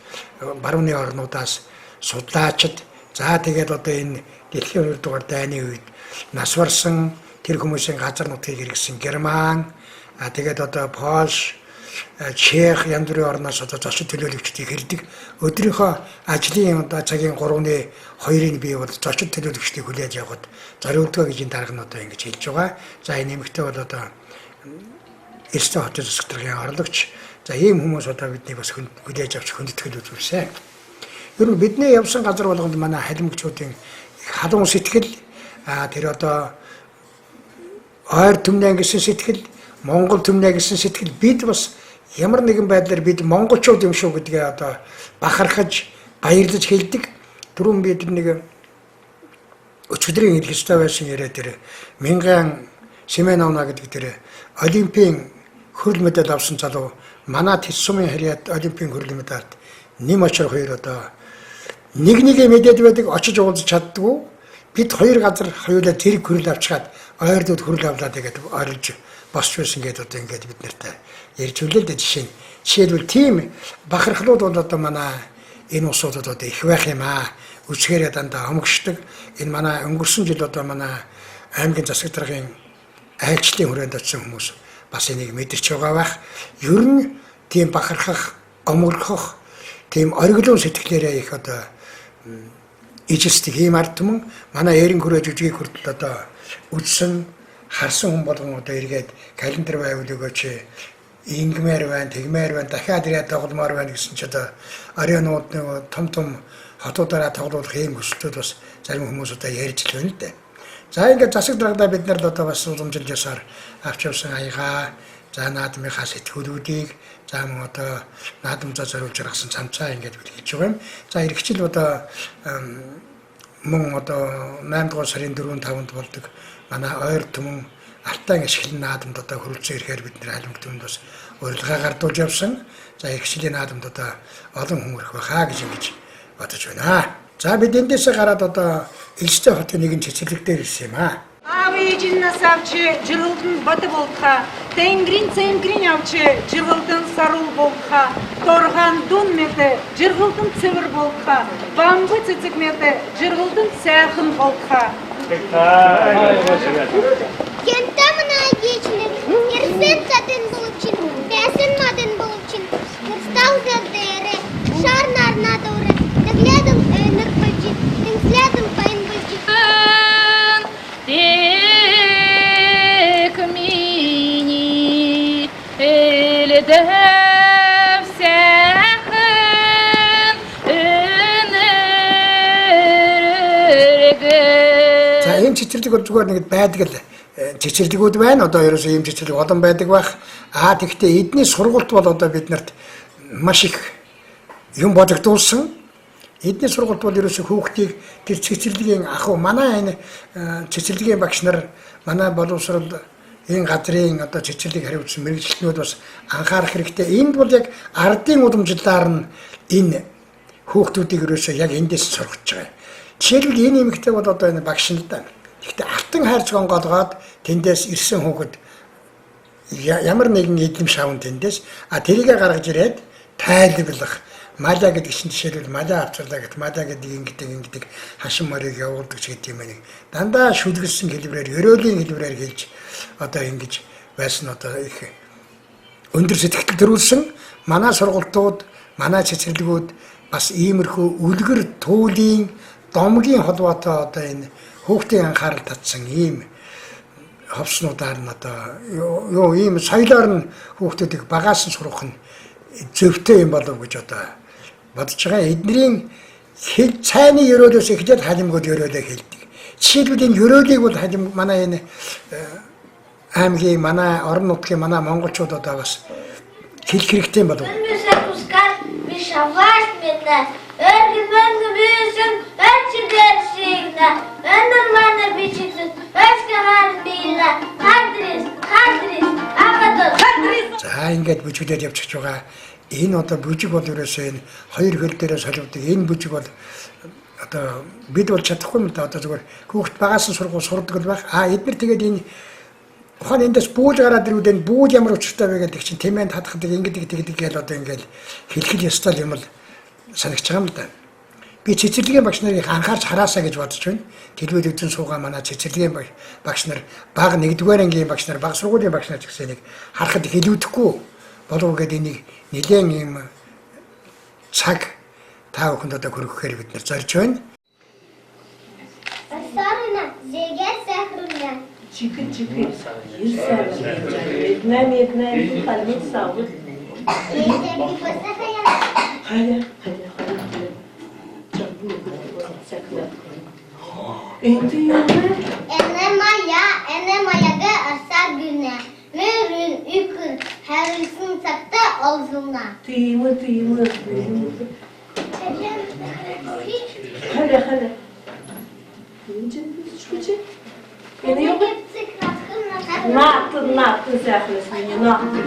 барууны орнуудаас судлаачид за тэгээд одоо энэ дэлхийн 2 дугаар дайны үед нас барсан тэр хүмүүсийн газар нутгийг хэрэгсэн Герман тэгээд одоо Польш Чех янз бүрийн орноос одоо зочид төлөөлөгчдийг хэрдэг өдрийнхөө ажлын одоо цагийн 3-ны 2-ыг бий бол зочид төлөөлөгчдийг хүлээж явахад зориулдгаа гэж энэ дарга нь одоо ингэж хэлж байгаа. За энэ нэмэгтэй бол одоо Элистэй хотын засгийн орлогч. За ийм хүмүүс одоо биднийг бас хүлээж авч хүндэтгэл үзүүлсэн. Ер нь бидний явсан газар болгонд манай халимгчуудын халуун сэтгэл тэр одоо ойр түмнэ гэсэн сэтгэл, Монгол түмнэ гэсэн сэтгэл бид бас ямар нэгэн байдлаар бид монголчууд юм шүү гэдгээ одоо бахархаж баярлаж хэлдэг. Түрүүн бид нэг өчигдрийн хэлхстэй байсан яриа тэр мянган Семен авна гэдэг тэр олимпийн хөрөл медаль авсан залуу манай тэс сумын харьяат олимпийн хөрөл медальд нэм очор хоёр одоо нэг медаль байдаг очиж уулзах чаддгүй. Бид хоёр газар хоёулаа зэрэг хөрөл авчгаад ойрдууд хөрөл авлаа тэгээд орилж босч байсан гэдэг одоо ингээд бид нартай ярьж үлээ л дээ жишээлбэл тийм бахархлууд бол одоо манай энэ усуудад одоо их байх юм аа. Үсгээрээ дандаа омгшдаг. Энэ манай өнгөрсөн жил одоо манай аймгийн засаг даргын айлчлалын хүрээнд очсон хүмүүс бас энийг мэдэрч байгаа байх. Ер нь тийм бахархах, омгорхох, тийм ориглон сэтгэлээрээ их одоо ижисдэг ийм ард түмэн манай эрен хүрээ жүжиг хүртэл одоо үдсэн харсан хүн болгон одоо эргээд календар байвал өгөөч ингмээр байна, тэгмээр байна, дахиад ирээд тогломоор байна гэсэн ч одоо оройнууд нэг том хотуудаараа тоглуулах ийм хүсэлтүүд бас зарим хүмүүс одоо ярьж л байна л дээ. За ингээд засаг даргадаа бид нар одоо бас уламжилж ясаар авч явсан аяга за наадмынхаа сэтгүүлүүдийг за мөн одоо наадамцаа зориулж гаргасан цамцаа ингээд хэлж байгаа юм. За эргэжил одоо мөн одоо 8 дугаар сарын 4-5-нд болдог манай ойр түмэн алтан ашиглан наадамд одоо хөрөлцөн ирэхээр бид нэр халимг түмэнд бас урилга гардуулж явсан. За ихшлийн наадамд одоо олон хүн ирэх байхаа гэж ингэж бодож байна. За бид эндээсээ гараад одоо элжтэй хотын нэгэн цэцэрлэг дээр ирсэн юм аа. Авижиннаас авчи жиргэлдэн бод болтха, тэнгэрийн авчи жиргэлдэн сарул болтха, торхан дун мэт жиргэлдэн цэвэр болтха, бамбу цэцэг мэт жиргэлдэн сайхан болтха. Кентамна гичнек, ирсэн цатын болчин, бясан мадын болчин, стаузер дээрэ, шар нарна дөрэ, тэглэдэн энер болчин, тэглэдэн пайн болчин. Мини элэдэв сайхан энерэг. За ийм цэцэрлэг бол зүгээр нэг байдаг л цэцэрлэгүүд байна. Одоо ерөөсөө ийм цэцэрлэг олон байдаг байх. Тэгвэл эдний сургалт бол одоо биднэрт маш их юм бодогдуулсан. Эдний сургалт бол ерөөсөө хүүхдийг тэр цэцэрлэгийн ахуй манай энэ цэцэрлэгийн багш нар манай боловсрол энэ газрын одоо цэцэрлэг хариуцсан мэрэгчлэнүүд бас анхаарах хэрэгтэй. Энд бол яг ардын уламжлалаар нь энэ хүүхдүүдийг ерөөсөө яг эндээс сургаж байгаа. Жишээлбэл энэ эмэгтэй бол одоо энэ багш нь л да. Гэхдээ алтан хайрц гонгоолгоод тэндээс ирсэн хүүхэд ямар нэгэн эдгэм шавн тэндээс тэрийгэ гаргаж ирээд тайлбарлах. Маля гэдэг чинь жишээлбэл маля авчрлаа гэдэг маля гэдэг ингэдэг хашин морийг явуулдаг ч гэдэг юм байна. Дандаа шүлгэлсэн хэлбэрээр ерөөлийн хэлбэрээр хэлж одоо ингэж байсан одоо их өндөр сэтгэл төрүүлсэн манай сургалтууд, манай цэцэрлэгүүд бас иймэрхүү үлгэр туулийн домгийн холбоотой одоо энэ хүүхдийн анхаарал татсан ийм ховснуудаар нь одоо юу ийм соёлоор нь хүүхдүүдийг багаас нь сургах нь зөвхтэй юм болов гэж одоо бодож байгаа. Эднэрийн цайны ерөөлөөс эхлээд халимгууд ерөөлөө хэлдэг. Жишээлбэл энэ ерөөлийг бол халим манай энэ аймгийн манай орон нутгийн манай монголчууд одоо бас хэлэх хэрэгтэй юм болов. За ингээд бүжиглээд явчих байгаа. Энэ одоо бүжиг бол ерөөсөө энэ хоёр хөл дээрээ солиодог. Энэ бүжиг бол одоо бид бол чадахгүй юм да. Одоо зүгээр хүүхд багаас нь сурдаг л байх. Эдгээр тэгээд энэ ухаан эндээс бүүл гараад ирүүдэн бүүл ямар учиртай вэ гэдэг чинь тэмээнд хатгадаг ингэдэг гээл одоо ингээл хэлхэл ёстой юм л санагч байгаа юм да. Би цэцэрлэгийн багш нарыг анхаарч хараасаа гэж бодож байна. Телевиз үзэн суугаа манай цэцэрлэгийн багш нар баг 1-р ангийн багш нар баг сургуулийн багш нар ч гэсэн нэг харахад их илүүдэхгүй болов гэдэг энийг нэлээд юм цаг та бүхэнд одоо хөргөхээр бид нар зорж байна. Сарна зэгээ сахрна. Чикэ. Намет халмит сауд. Хая. Эне маяга асар günü. Mürün ükür herilsin sakta olzuna. Tıyımı. Hadi. Çıkıcı. Ne yok? Ne yaptın zahres beni, ne yaptın?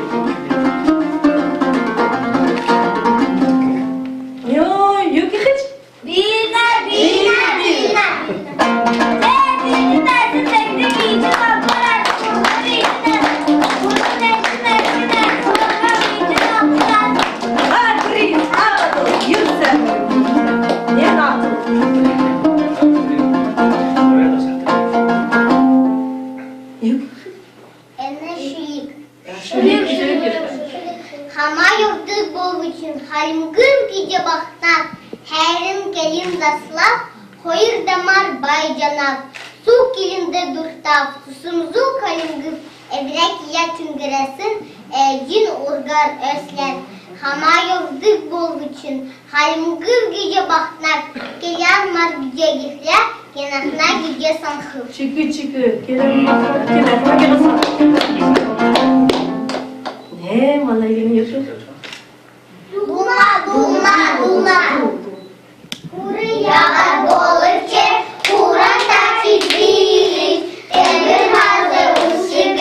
Yok hiç. Bina. Hamayurdu bol için halimgın gece baktan herin gelin zaslav hoyur damar bay canav su kilinde durtav susumzu kalimgın ebrek ya tüngüresin cin urgar öslen hamayurdu bol için halimgın gece baktan gelen mar gece gifle kenakna gece sankhıv Çıkı. Kenakna Ne malayını yapıyor? Duma. Buraya dolurken Kur'an taksi değil. Emir hazır uşu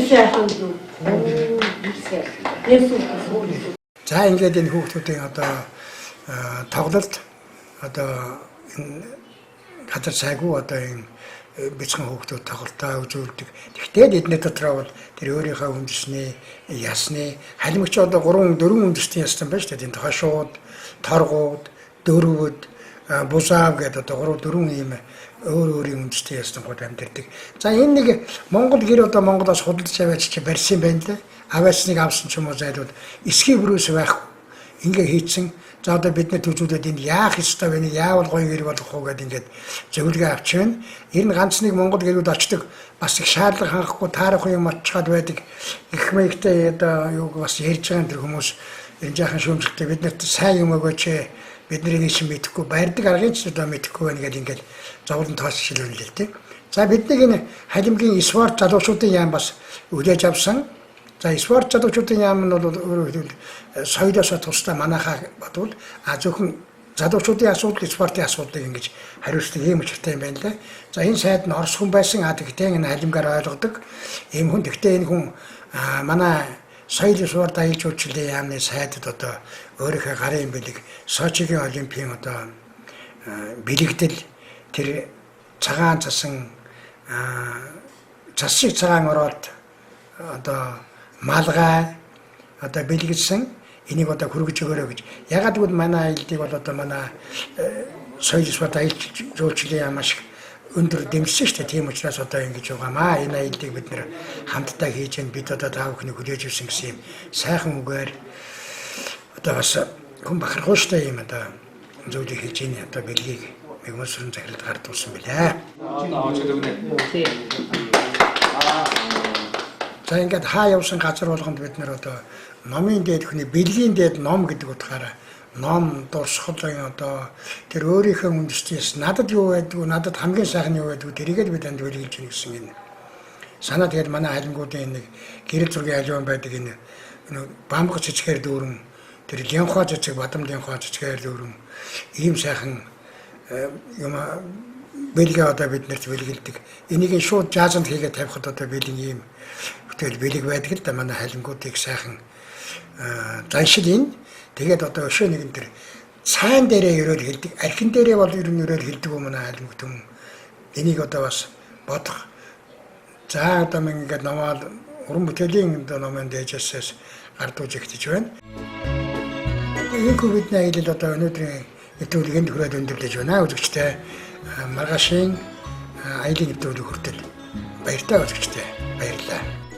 сайхан зүг. За ингээд энэ хүүхдүүдийн одоо тоглолт одоо газар сайгүй одоо энэ бяцхан хүүхдүүд тоглолтоо үзүүлдэг. Тэгэхдээ эдний дотроо бол тэр өөрийнхөө үндэсний ясны халимгч одоо 3-4 үндэсний яссан байна шүү дээ. Энд хошууд, торгууд, дөрвүүд, бузаав гэдэг одоо 3-4 ийм өөрийн үндэсний яснууд амьдардаг. За энэ нэг Монгол гэр одоо Монголоос худалдаж аваач чи барьсан байна лээ. Аваасныг авсан ч юм уу зайлууд эсхий бүрөөс байхгүй. Ингээ хийцэн. За одоо бид нар төжүүлээд энд яах ёстой вэ? Яавал гоё гэр болох уу гэдээ ингээд зөвлөгөө авч байна. Ер нь ганц нэг Монгол гэрүүд очдог бас их шаардлага хангахгүй таарахгүй юм очиад байдаг. Их маягтай одоо юу бас ярьж байгаа тэр хүмүүс энэ жаахан шүүмжлэлтэй бид нарт сайн юм өгөөч. Бид нарыг шин мэдэхгүй байрдаг аргын ч одоо мэдэхгүй байна гэдэг ингээд зовлон тоосчлуулна л тийм. За биднийг энэ халимгийн спорт залуучуудын яам бас үлээж авсан. За спорт залуучуудын яам нь бол өөрөөр хэлбэл соёлоос тусдаа манайхаа бодвол зөвхөн залуучуудын асуудал спортын асуудлыг ингэж хариуцдаг юм учиртай юм байна лээ. За энэ сайд нь орос хүн байсан гэхдээ энэ халимгаар ойлгодог. Ийм хүн гэхдээ энэ хүн манай соёл спорт аял жуулчлалын яамны сайдд одоо өөрийнхөө гарын бэлэг Сочигийн олимпийн одоо бэлэгдэл тэр цагаан цасан цас шиг цагаан ороод одоо малгай одоо бэлгэсэн энийг одоо хүргэж өгөөрэй гэж. Ягаад гэвэл манай аяллыг бол одоо манай соёл спорт аял жуулчлалын яам маш өндөр дэмжсэн шүү дээ. Тийм учраас одоо ингэж байгаамаа. Энэ аяллыг бид нэр хамтдаа хийж байна. Бид одоо таа бүхнийг хүлээж авсан гэсэн юм сайхан үгээр одоо бас хүн бахархууштай юм одоо зөвлөж хийж байна. Одоо бэлгийг мэгмөсрөн захиралд гардуулсан билээ. За ингээд хаа явсан газар болгонд бид нэр одоо номын дээд хүний бэлгийн дээд ном гэдэг утгаараа ном дурсгалын одоо тэр өөрийнхөө үндэстнээс надад юу байдгүй надад хамгийн сайхан юу байдгүй тэрийгээ би танд хэлж өгнө гэсэн энэ санаа. Тэгээд манай халимгуудын нэг гэрэл зургийн альбом байдаг энэ бамбаг цэцгээр дүүрэн тэр лянхоо цэцэг бадам лянхоо цэцгээр дүүрэн ийм сайхан юм бэлгээ одоо биднэрт бэлгэлдэг. Энийг шууд жазанд хийгээд тавихад одоо бэлгийн ийм бүтээл бэлэг байдаг л да манай халимгуудыг сайхан заншил энэ. Тэгээд одоо өшөө нэгэн тэр цаан дээрээ өрөөл хэлдэг. Архин дээрээ бол ер нь өрөөл хэлдэг юм манай халимгууд юм. Энийг одоо бас бодох. За одоо мэн ингээд намаал уран бүтээлийн номын дээжээс гардуулж ихтэж байна. Энэ ковидны аялал одоо өнөөдрийн нэвтрүүлгэнд хүрээд өндөрлөж байна. Үзэгчтэй маргаашийн аялын нэвтрүүлэг хүртэл баяртай үзэгчтэй баярлалаа.